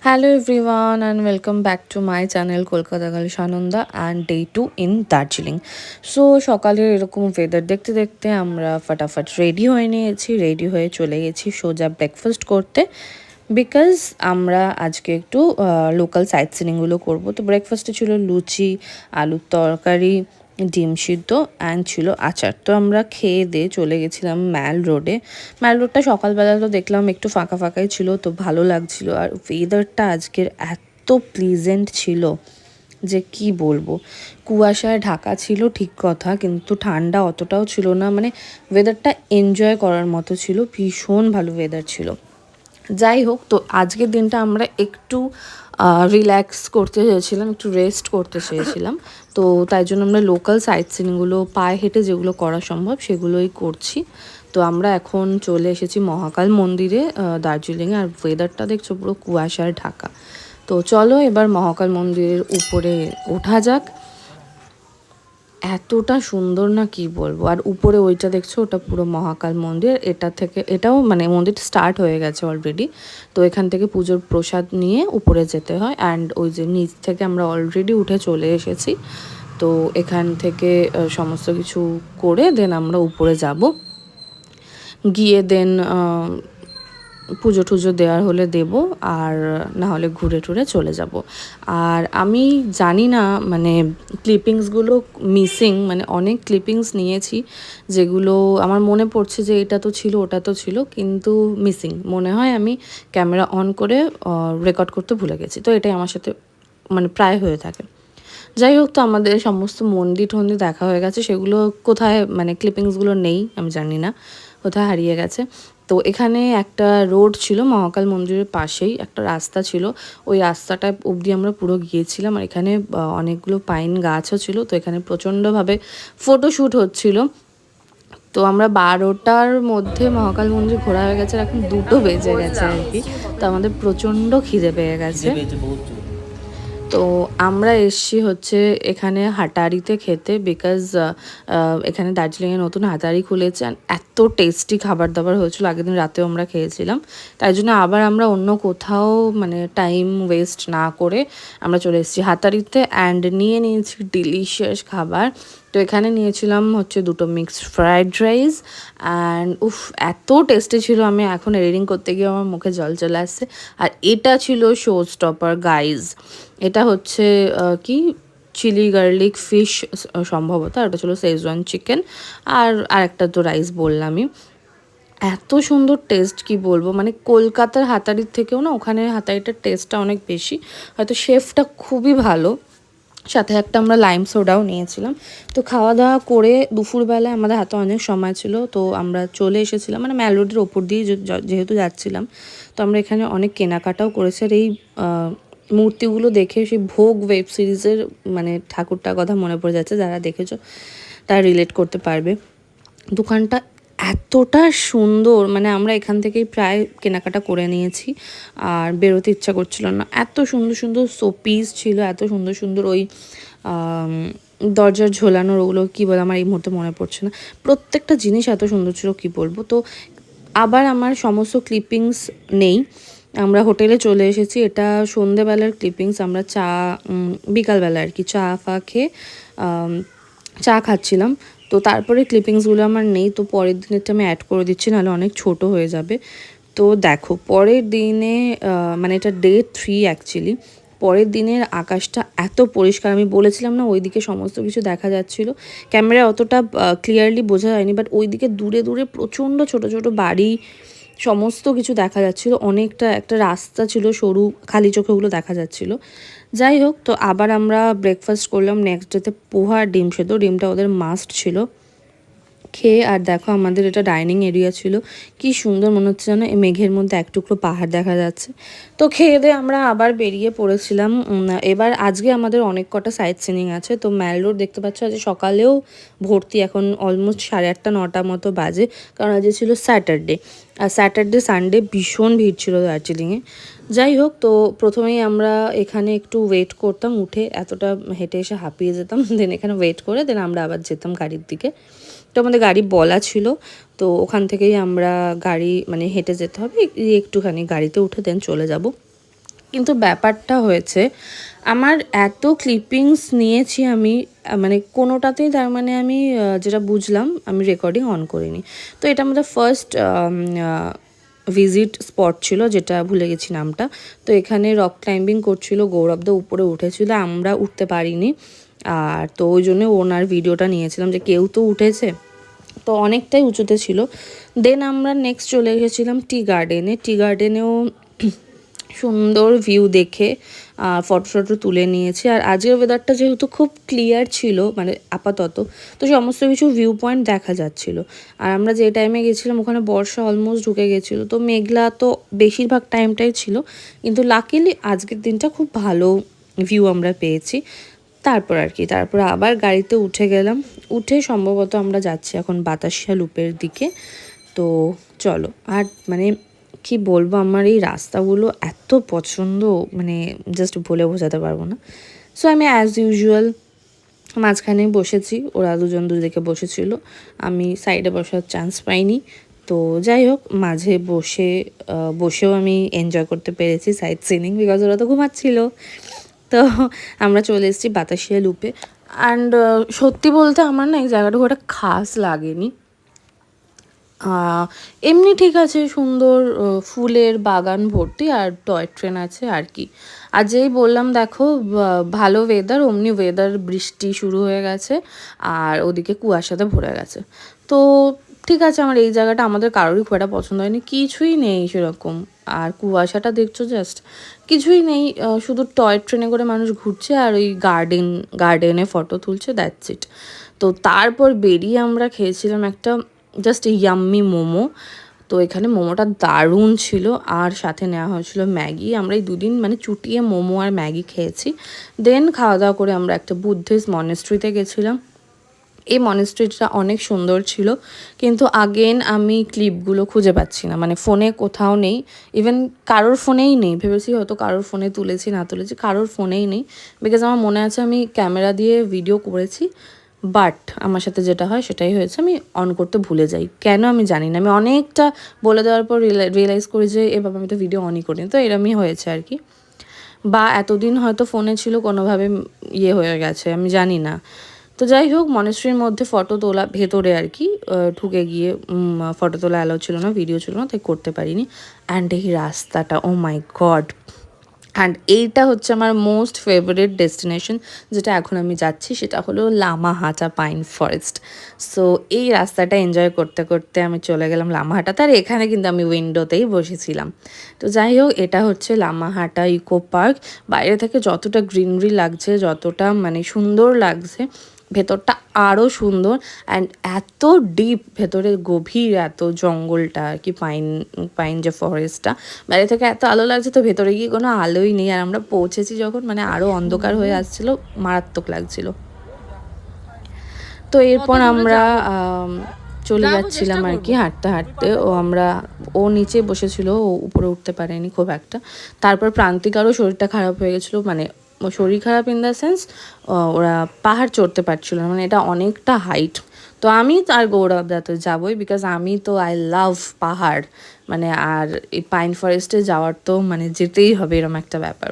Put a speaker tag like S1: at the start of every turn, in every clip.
S1: Hello everyone and welcome back to my channel Kolkata Gali Sananda and day 2 in Darjeeling. So সকালের এরকম weather দেখতে দেখতে আমরা ফটাফট রেডি হয়ে নিয়েছি, রেডি হয়ে চলে গেছি সোজা ব্রেকফাস্ট করতে বিকজ আমরা আজকে একটু লোকাল সাইট সিনিংগুলো করবো। তো ব্রেকফাস্টে ছিল লুচি, আলুর তরকারি, ডিম সিদ্ধ অ্যান্ড ছিল আচার। তো আমরা খেয়ে দিয়ে চলে গেছিলাম ম্যাল রোডে। ম্যাল রোডটা সকালবেলা তো দেখলাম একটু ফাঁকা ফাঁকাই ছিল, তো ভালো লাগছিল। আর ওয়েদারটা আজকের এত প্লিজেন্ট ছিল যে কি বলবো। কুয়াশায় ঢাকা ছিল ঠিক কথা, কিন্তু ঠান্ডা অতটাও ছিল না, মানে ওয়েদারটা এনজয় করার মতো ছিল, ভীষণ ভালো ওয়েদার ছিল। যাই হোক, তো আজকের দিনটা আমরা একটু রিল্যাক্স করতে চেয়েছিলাম, একটু রেস্ট করতে চেয়েছিলাম। তো তাই জন্য আমরা লোকাল সাইট সিনগুলো পায়ে হেঁটে যেগুলো করা সম্ভব সেগুলোই করছি। তো আমরা এখন চলে এসেছি মহাকাল মন্দিরে দার্জিলিংয়ে। আর ওয়েদারটা দেখছো পুরো কুয়াশায় ঢাকা। তো চলো এবার মহাকাল মন্দিরের উপরে ওঠা যাক। এতটা সুন্দর না কি বলবো। আর উপরে ওইটা দেখছো, ওটা পুরো মহাকাল মন্দির। এটাও মানে মন্দির স্টার্ট হয়ে গেছে অলরেডি। তো এখান থেকে পুজোর প্রসাদ নিয়ে উপরে যেতে হয়। অ্যান্ড ওই যে নিচ থেকে আমরা অলরেডি উঠে চলে এসেছি। তো এখান থেকে সমস্ত কিছু করে দেন আমরা উপরে যাব, গিয়ে দেন পুজো টুজো দেওয়ার হলে দেব, আর না হলে ঘুরে টুরে চলে যাব। আর আমি জানি না, মানে ক্লিপিংসগুলো মিসিং, মানে অনেক ক্লিপিংস নিয়েছি যেগুলো আমার মনে পড়ছে যে এটা তো ছিল ওটা তো ছিল, কিন্তু মিসিং মনে হয়। আমি ক্যামেরা অন করে রেকর্ড করতে ভুলে গেছি। তো এটাই আমার সাথে মানে প্রায় হয়ে থাকে। যাই হোক, তো আমাদের সমস্ত মন্দির টন্দির দেখা হয়ে গেছে। সেগুলো কোথায়, মানে ক্লিপিংসগুলো নেই, আমি জানি না কোথায় হারিয়ে গেছে। তো এখানে একটা রোড ছিল, মহাকাল মন্দিরের পাশেই একটা রাস্তা ছিল। ওই রাস্তাটা অবধি আমরা পুরো গিয়েছিলাম। আর এখানে অনেকগুলো পাইন গাছও ছিল। তো এখানে প্রচণ্ডভাবে ফটোশ্যুট হচ্ছিল। তো আমরা 12টার মধ্যে মহাকাল মন্দির ঘোরা হয়ে গেছে, আর এখন 2টো বেজে গেছে আর কি। তো আমাদের প্রচণ্ড খিদে পেয়ে গেছে। তো আমরা এসছি হচ্ছে এখানে হাটারিতে খেতে, বিকজ এখানে দার্জিলিংয়ে নতুন হাটারি খুলেছে। এত টেস্টি খাবার দাবার হয়েছিল, আগের দিন রাতেও আমরা খেয়েছিলাম। তাই জন্য আবার আমরা অন্য কোথাও মানে টাইম ওয়েস্ট না করে আমরা চলে এসেছি হাতারিতে। অ্যান্ড নিয়ে নিয়েছি ডিলিশিয়াস খাবার। তো এখানে নিয়েছিলাম হচ্ছে 2টো মিক্সড ফ্রাইড রাইস অ্যান্ড এত টেস্টি ছিল, আমি এখন এডিটিং করতে গিয়ে আমার মুখে জল চলে আসছে। আর এটা ছিল শো স্টপার গাইজ। এটা হচ্ছে কি চিলি গার্লিক ফিশ সম্ভবত, আর ওটা ছিল শেজওয়ান চিকেন। আর আরেকটা তো রাইস বললামই। এত সুন্দর টেস্ট কি বলবো, মানে কলকাতার হাতারির থেকেও না ওখানে হাতারিটার টেস্টটা অনেক বেশি। হয়তো শেফটা খুবই ভালো। সাথে একটা আমরা লাইম সোডাও নিয়েছিলাম। তো খাওয়া দাওয়া করে দুপুরবেলায় আমাদের হাতে অনেক সময় ছিল, তো আমরা চলে এসেছিলাম, মানে ম্যাল রোডের ওপর দিয়ে যেহেতু যাচ্ছিলাম। তো আমরা এখানে অনেক কেনাকাটাও করেছি। আর এই মূর্তিগুলো দেখে সেই ভোগ ওয়েব সিরিজের মানে ঠাকুরটার কথা মনে পড়ে যাচ্ছে। যারা দেখেছো তারা রিলেট করতে পারবে। দোকানটা এতটা সুন্দর, মানে আমরা এখান থেকেই প্রায় কেনাকাটা করে নিয়েছি, আর বেরোতে ইচ্ছা করছিল না। এত সুন্দর সুন্দর শোপিস ছিল, এত সুন্দর সুন্দর ওই দরজার ঝোলানোর, ওগুলো কী বলে আমার এই মুহূর্তে মনে পড়ছে না। প্রত্যেকটা জিনিস এত সুন্দর ছিল কি বলবো। তো আবার আমার সমস্ত ক্লিপিংস নেই। আমরা হোটেলে চলে এসেছি, এটা সন্ধেবেলার ক্লিপিংস। আমরা বিকালবেলা আর কি চা ফা খেয়ে চা খাচ্ছিলাম। তো তারপরে ক্লিপিংসগুলো আমার নেই, তো পরের দিনেরটা আমি অ্যাড করে দিচ্ছি, নাহলে অনেক ছোট হয়ে যাবে। তো দেখো পরের দিনে, মানে এটা ডে 3 অ্যাকচুয়ালি। পরের দিনের আকাশটা এত পরিষ্কার, আমি বলেছিলাম না ওইদিকে সমস্ত কিছু দেখা যাচ্ছিল। ক্যামেরায় অতটা ক্লিয়ারলি বোঝা যায়নি, বাট ওইদিকে দূরে দূরে প্রচণ্ড ছোট ছোট বাড়ি, সমস্ত কিছু দেখা যাচ্ছিল। অনেকটা একটা রাস্তা ছিল সরু, খালি চোখে ওগুলো দেখা যাচ্ছিল। যাই হোক, তো আবার আমরা ব্রেকফাস্ট করলাম নেক্সট ডেতে পোহা আর ডিম সেদ্ধ। ডিমটা ওদের মাস্ট ছিল। খেয়ে আর দেখো আমাদের এটা ডাইনিং এরিয়া ছিল, কি সুন্দর মনে হচ্ছে যেন এই মেঘের মধ্যে এক টুকরো পাহাড় দেখা যাচ্ছে। তো খেয়ে দিয়ে আমরা আবার বেরিয়ে পড়েছিলাম। এবার আজকে আমাদের অনেক কটা সাইট সিনিং আছে। তো ম্যাল রোড দেখতে পাচ্ছ আজ সকালেও ভর্তি, এখন অলমোস্ট 8:30 9টা মতো বাজে, কারণ আজ ছিল স্যাটারডে। আর স্যাটারডে সানডে ভীষণ ভিড় ছিল দার্জিলিংয়ে। যাই হোক, তো প্রথমেই আমরা এখানে একটু ওয়েট করতাম, উঠে এতটা হেঁটে এসে হাঁপিয়ে যেতাম। দেন এখানে ওয়েট করে দেন আমরা আবার যেতাম গাড়ির দিকে। তো আমাদের গাড়ি বলা ছিল, তো ওখান থেকেই আমরা গাড়ি মানে হেঁটে যেতে হবে, একটুখানি গাড়িতে উঠে দেন চলে যাব। কিন্তু ব্যাপারটা হয়েছে আমার এত ক্লিপিংস নিয়েছি আমি, মানে কোনোটাতেই তার মানে আমি যেটা বুঝলাম আমি রেকর্ডিং অন করিনি। তো এটা আমাদের ফার্স্ট ভিজিট স্পট ছিল, যেটা ভুলে গেছি নামটা। তো এখানে রক ক্লাইম্বিং করছিল, গৌরবদা উপরে উঠেছিল, আমরা উঠতে পারিনি। আর তো ওই জন্য ওনার ভিডিওটা নিয়েছিলাম যে কেউ তো উঠেছে, তো অনেকটাই উঁচুতে ছিল। দেন আমরা নেক্সট চলে এসেছিলাম টি গার্ডেনে। টি গার্ডেনেও সুন্দর ভিউ দেখে ফটো তুলে নিয়েছি। আর আজকের ওয়েদারটা যেহেতু খুব ক্লিয়ার ছিল মানে আপাতত, তো সমস্ত কিছু ভিউ পয়েন্ট দেখা যাচ্ছিল। আর আমরা যে টাইমে গেছিলাম ওখানে বর্ষা অলমোস্ট ঢুকে গেছিলো, তো মেঘলা তো বেশিরভাগ টাইমটাই ছিল, কিন্তু লাকিলি আজকের দিনটা খুব ভালো ভিউ আমরা পেয়েছি। তারপর আর কি, তারপর আবার গাড়িতে উঠে গেলাম। উঠে সম্ভবত আমরা যাচ্ছি এখন বাতাসিয়া লুপের দিকে। তো চলো। আর মানে কি বলবো, আমার এই রাস্তাগুলো এত পছন্দ, মানে জাস্ট বলে বোঝাতে পারবো না। সো আমি অ্যাজ ইউজুয়াল মাঝখানে বসেছি, ওরা দুজন দুদিকে বসেছিল, আমি সাইডে বসার চান্স পাইনি। তো যাই হোক, মাঝে বসেও আমি এনজয় করতে পেরেছি সাইড সিনিং, বিকজ ওরা তো ঘুমাচ্ছিল। তো আমরা চলে এসেছি বাতাসিয়া লুপে। অ্যান্ড সত্যি বলতে আমার না এই জায়গাটা খুব একটা খাস লাগেনি। এমনি ঠিক আছে, সুন্দর ফুলের বাগান ভর্তি আর টয় ট্রেন আছে আর কি। আর যেই বললাম দেখো ভালো ওয়েদার, অমনি ওয়েদার বৃষ্টি শুরু হয়ে গেছে আর ওদিকে কুয়াশাতে ভরে গেছে। তো ঠিক আছে, আমার এই জায়গাটা আমাদের কারোরই খুব একটা পছন্দ হয়নি, কিছুই নেই সেরকম। আর কুয়াশাটা দেখছো জাস্ট, কিছুই নেই, শুধু টয় ট্রেনে করে মানুষ ঘুরছে আর ওই গার্ডেনে ফটো তুলছে, দ্যাটস ইট। তো তারপর বেরিয়ে আমরা খেয়েছিলাম একটা জাস্ট ইয়াম্মি মোমো। তো এখানে মোমোটা দারুণ ছিল, আর সাথে নেওয়া হয়েছিল ম্যাগি। আমরা এই দুদিন মানে চুটিয়ে মোমো আর ম্যাগি খেয়েছি। দেন খাওয়া দাওয়া করে আমরা একটা বুদ্ধিস্ট মনেস্ট্রিতে গেছিলাম। এই মনেস্ট্রিটা অনেক সুন্দর ছিল, কিন্তু আগেন আমি ক্লিপগুলো খুঁজে পাচ্ছি না, মানে ফোনে কোথাও নেই, ইভেন কারোর ফোনেই নেই। ভেবেছি হয়তো কারোর ফোনে তুলেছি, না তুলেছি, কারোর ফোনেই নেই। বিকজ আমার মনে আছে আমি ক্যামেরা দিয়ে ভিডিও করেছি, বাট আমার সাথে যেটা হয় সেটাই হয়েছে, আমি অন করতে ভুলে যাই, কেন আমি জানি না। আমি অনেকটা বলে দেওয়ার পর রিয়েলাইজ করি যে এভাবে আমি তো ভিডিও অনই করিনি, তো এরমই হয়েছে আর কি। বা এতদিন হয়তো ফোনে ছিল, কোনোভাবে হয়ে গেছে, আমি জানি না। তো যাই হোক, মনেস্ট্রির মধ্যে ফটো তোলা ভেতরে আর কি, ঢুকে গিয়ে ফটো তোলা অ্যালাউ ছিল না, ভিডিও ছিল না, তাই করতে পারিনি। অ্যান্ড এই রাস্তাটা, ও মাই গড। অ্যান্ড এইটা হচ্ছে আমার মোস্ট ফেভারিট ডেস্টিনেশন, যেটা এখন আমি যাচ্ছি, সেটা হলো লামাহাটা পাইন ফরেস্ট। সো এই রাস্তাটা এনজয় করতে করতে আমি চলে গেলাম লামাহাটাতে, আর এখানে কিন্তু আমি উইন্ডোতেই বসেছিলাম। তো যাই হোক, এটা হচ্ছে লামাহাটা ইকো পার্ক। বাইরে থেকে যতটা গ্রিনারি লাগছে, যতটা মানে সুন্দর লাগছে, ভেতরটা আরও সুন্দর। অ্যান্ড এত ডিপ ভেতরে, গভীর এত জঙ্গলটা আর কি, পাইন যে ফরেস্টটা, বাইরে থেকে এত আলো লাগছে, তো ভেতরে গিয়ে কোনো আলোই নেই। আর আমরা পৌঁছেছি যখন, মানে আরও অন্ধকার হয়ে আসছিলো, মারাত্মক লাগছিল। তো এরপর আমরা চলে যাচ্ছিলাম আর কি হাঁটতে হাঁটতে। ও নিচে বসেছিল, ও উপরে উঠতে পারেনি খুব একটা। তারপর প্রান্তিকারও শরীরটা খারাপ হয়ে গেছিলো, মানে শরীর খারাপ ইন দ্য সেন্স ওরা পাহাড় চড়তে পারছিল না, মানে এটা অনেকটা হাইট। তো আমি আর গৌরবদা তো যাবোই, বিকজ আমি তো আই লাভ পাহাড়, মানে আর এই পাইন ফরেস্টে যাওয়ার তো মানে যেতেই হবে, এরকম একটা ব্যাপার।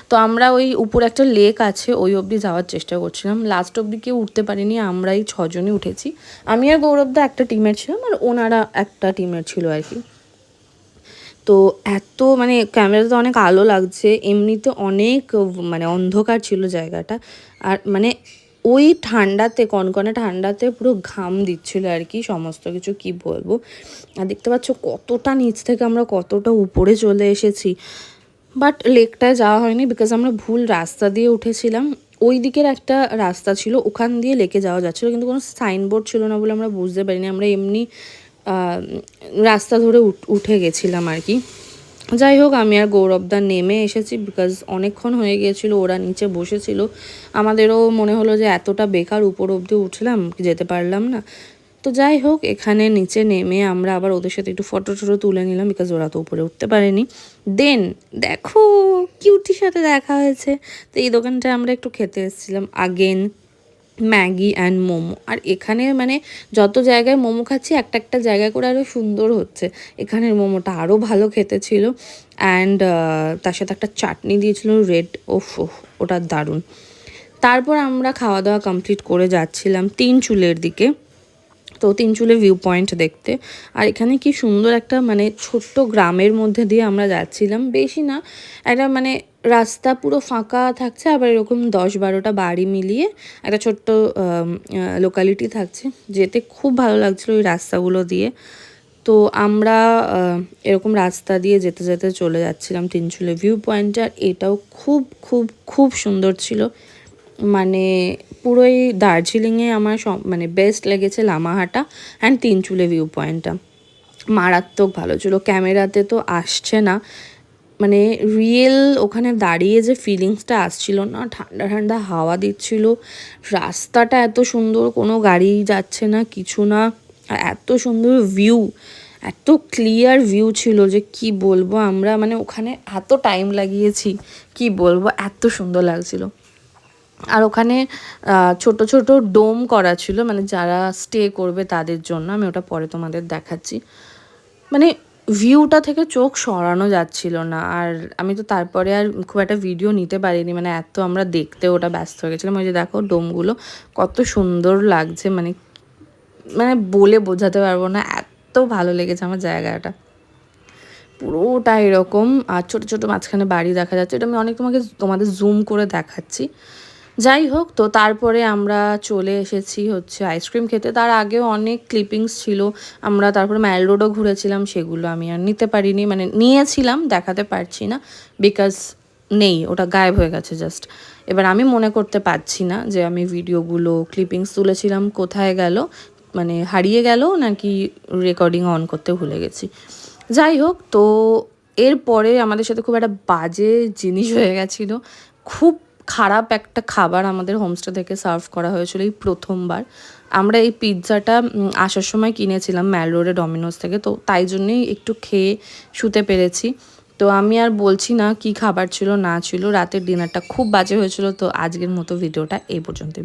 S1: তো আমরা ওই উপরে একটা লেক আছে, ওই অবধি যাওয়ার চেষ্টা করছিলাম। লাস্ট অবধি কেউ উঠতে পারিনি, আমরা এই 6 জনই উঠেছি। আমি আর গৌরবদা একটা টিমের ছিলাম, আর ওনারা একটা টিমের ছিল আর কি। তো এত মানে ক্যামেরাতে অনেক আলো লাগছে, এমনিতে অনেক মানে অন্ধকার ছিল জায়গাটা। আর মানে ওই ঠান্ডাতে, কনকনে ঠান্ডাতে পুরো ঘাম দিচ্ছিল আর কি, সমস্ত কিছু কি বলবো। আর দেখতে পাচ্ছ কতটা নিচ থেকে আমরা কতটা উপরে চলে এসেছি। বাট লেকটায় যাওয়া হয়নি, বিকজ আমরা ভুল রাস্তা দিয়ে উঠেছিলাম। ওই দিকের একটা রাস্তা ছিল, ওখান দিয়ে লেকে যাওয়া যাচ্ছিলো, কিন্তু কোনো সাইনবোর্ড ছিল না বলে আমরা বুঝতে পারিনি। আমরা এমনি রাস্তা ধরে উঠে গেছিলাম আর কি। যাই হোক, আমি আর গৌরবদা নেমে এসেছি, বিকজ অনেকক্ষণ হয়ে গিয়েছিলো, ওরা নিচে বসেছিল। আমাদেরও মনে হলো যে এতটা বেকার উপর অবধি উঠলাম, যেতে পারলাম না। তো যাই হোক, এখানে নিচে নেমে আমরা আবার ওদের সাথে একটু ফটো তুলে নিলাম, বিকজ ওরা তো উপরে উঠতে পারেনি। দেন দেখো কিউটির সাথে দেখা হয়েছে। তো এই দোকানটায় আমরা একটু খেতে এসেছিলাম আগেন। Maggi and momo. আর এখানে মানে যত জায়গায় মোমো খাচ্ছি একটা একটা জায়গা করে আরও সুন্দর হচ্ছে। এখানের মোমোটা আরও ভালো খেতে ছিল। অ্যান্ড তার সাথে একটা চাটনি দিয়েছিল রেড, ওফ ওটা দারুণ। তারপর আমরা খাওয়া দাওয়া কমপ্লিট করে যাচ্ছিলাম তিনচুলের দিকে। তো তিনচুলের ভিউ পয়েন্ট দেখতে। আর এখানে কি সুন্দর একটা মানে ছোট্ট গ্রামের মধ্যে দিয়ে আমরা যাচ্ছিলাম, বেশি না, একটা মানে রাস্তা পুরো ফাঁকা থাকছে, আবার এরকম 10-12টা বাড়ি মিলিয়ে একটা ছোট্ট লোকালিটি থাকছে। যেতে খুব ভালো লাগছিলো ওই রাস্তাগুলো দিয়ে। তো আমরা এরকম রাস্তা দিয়ে যেতে যেতে চলে যাচ্ছিলাম তিনচুলের ভিউ পয়েন্টে। আর এটাও খুব খুব খুব সুন্দর ছিল। মানে পুরোই দার্জিলিংয়ে আমার মানে বেস্ট লেগেছে লামাহাটা অ্যান্ড তিনচুলে ভিউ পয়েন্টটা। মারাত্মক ভালো ছিল, ক্যামেরাতে তো আসছে না, মানে রিয়েল ওখানে দাঁড়িয়ে যে ফিলিংসটা আসছিল না, ঠান্ডা ঠান্ডা হাওয়া দিচ্ছিল, রাস্তাটা এত সুন্দর, কোনো গাড়ি যাচ্ছে না কিছু না, আর এত সুন্দর ভিউ, এত ক্লিয়ার ভিউ ছিল যে কি বলবো। আমরা মানে ওখানে এত টাইম লাগিয়েছি, কি বলবো, এত সুন্দর লাগছিল। আর ওখানে ছোট ছোট ডোম করা ছিল, মানে যারা স্টে করবে তাদের জন্য। আমি ওটা পরে তোমাদের দেখাচ্ছি। মানে ভিউটা থেকে চোখ সরানো যাচ্ছিল না। আর আমি তো তারপরে আর খুব একটা ভিডিও নিতে পারিনি, মানে এত আমরা দেখতে ওটা ব্যস্ত হয়ে গেছিলাম। ওই যে দেখো ডোমগুলো কত সুন্দর লাগছে, মানে মানে বলে বোঝাতে পারবো না, এত ভালো লেগেছে আমার জায়গাটা। পুরোটা এরকম, আর ছোটো ছোটো মাঝখানে বাড়ি দেখা যাচ্ছে। এটা আমি অনেক তোমাদের জুম করে দেখাচ্ছি। যাই হোক, তো তারপরে আমরা চলে এসেছি হচ্ছে আইসক্রিম খেতে। তার আগেও অনেক ক্লিপিংস ছিল, আমরা তারপরে ম্যাল রোডও ঘুরেছিলাম, সেগুলো আমি আর নিতে পারিনি, মানে নিয়েছিলাম দেখাতে পারছি না বিকজ নেই, ওটা গায়েব হয়ে গেছে জাস্ট। এবার আমি মনে করতে পারছি না যে আমি ভিডিওগুলো ক্লিপিংস তুলেছিলাম কোথায় গেল, মানে হারিয়ে গেল নাকি রেকর্ডিং অন করতে ভুলে গেছি। যাই হোক, তো এরপরে আমাদের সাথে খুব একটা বাজে জিনিস হয়ে গেছিলো। খুব খারাপ একটা খাবার আমাদের হোমস্টে থেকে সার্ভ করা হয়েছিল এই প্রথমবার। আমরা এই পিৎজাটা আসার সময় কিনেছিলাম ম্যাল রোডে ডমিনোস থেকে, তো তাই জন্যই একটু খেয়ে শুতে পেরেছি। তো আমি আর বলছি না কি খাবার ছিল না ছিল, রাতের ডিনারটা খুব বাজে হয়েছিল। তো আজকের মতো ভিডিওটা এই পর্যন্তই।